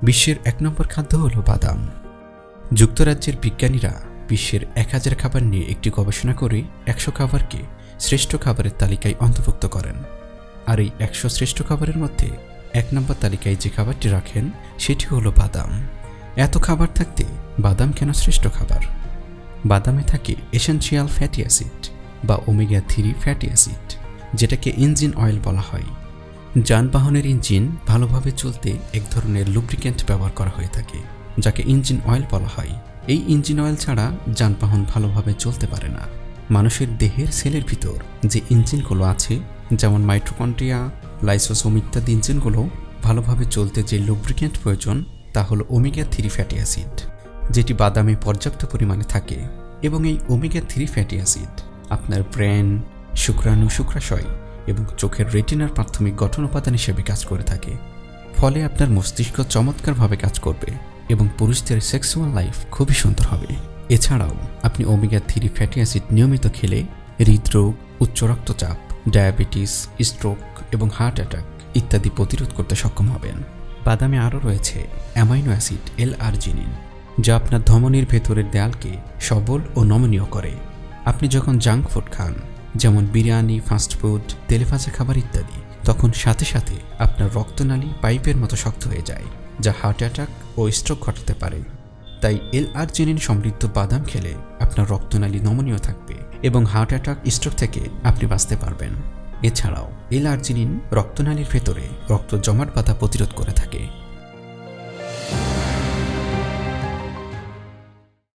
বিশ্বের ১ নম্বর খাদ্য হলো বাদাম। যুক্তরাজ্যের বিজ্ঞানীরা বিশ্বের ১,০০০ খাবার নিয়ে একটি গবেষণা করে ১০০ খাবারকে শ্রেষ্ঠ খাবারের তালিকায় অন্তর্ভুক্ত করেন। আর এই ১০০ শ্রেষ্ঠ খাবারের মধ্যে ১ নম্বর তালিকায় যে খাবারটি রাখেন সেটি হলো বাদাম। এত খাবার থাকতে বাদাম কেন শ্রেষ্ঠ খাবার? বাদামে থাকে এসেনশিয়াল ফ্যাটি অ্যাসিড বা ওমেগা 3 ফ্যাটি অ্যাসিড, যেটাকে ইঞ্জিন অয়েল বলা হয়। যানবাহনের ইঞ্জিন ভালোভাবে চলতে এক ধরনের লুব্রিক্যান্ট ব্যবহার করা হয়ে থাকে, যাকে ইঞ্জিন অয়েল বলা হয়। এই ইঞ্জিন অয়েল ছাড়া যানবাহন ভালোভাবে চলতে পারে না। মানুষের দেহের সেলের ভিতর যে ইঞ্জিনগুলো আছে, যেমন মাইটোকন্ড্রিয়া, লাইসোসোম ইত্যাদি ইঞ্জিনগুলো ভালোভাবে চলতে যে লুব্রিক্যান্ট প্রয়োজন তা হলো ওমেগা 3 ফ্যাটি অ্যাসিড, যেটি বাদামে পর্যাপ্ত পরিমাণে থাকে। এবং এই ওমেগা 3 ফ্যাটি অ্যাসিড আপনার ব্রেন, শুক্রাণু, শুক্রাশয় এবং চোখের রেটিনার প্রাথমিক গঠন উপাদান হিসেবে কাজ করে থাকে। ফলে আপনার মস্তিষ্ক চমৎকারভাবে কাজ করবে এবং পুরুষদের সেক্সুয়াল লাইফ খুবই সুন্দর হবে। এছাড়াও আপনি ওমেগা 3 ফ্যাটি অ্যাসিড নিয়মিত খেলে হৃদরোগ, উচ্চ রক্তচাপ, ডায়াবেটিস, স্ট্রোক এবং হার্ট অ্যাটাক ইত্যাদি প্রতিরোধ করতে সক্ষম হবেন। বাদামে আরও রয়েছে অ্যামাইনো অ্যাসিড L-আর্জিনিন, যা আপনার ধমনীর ভেতরের দেয়ালকে সবল ও নমনীয় করে। আপনি যখন জাঙ্ক ফুড খান, যেমন বিরিয়ানি, ফাস্টফুড, তেলেভাজা খাবার ইত্যাদি, তখন সাথে সাথে আপনার রক্তনালী পাইপের মতো শক্ত হয়ে যায়, যা হার্ট অ্যাটাক ও স্ট্রোক ঘটাতে পারে। তাই L-আর্জিনিন সমৃদ্ধ বাদাম খেলে আপনার রক্তনালী নমনীয় থাকবে এবং হার্ট অ্যাটাক, স্ট্রোক থেকে আপনি বাঁচতে পারবেন। এছাড়াও L-আর্জিনিন রক্তনালীর ভেতরে রক্ত জমাট বাঁধা প্রতিরোধ করে থাকে।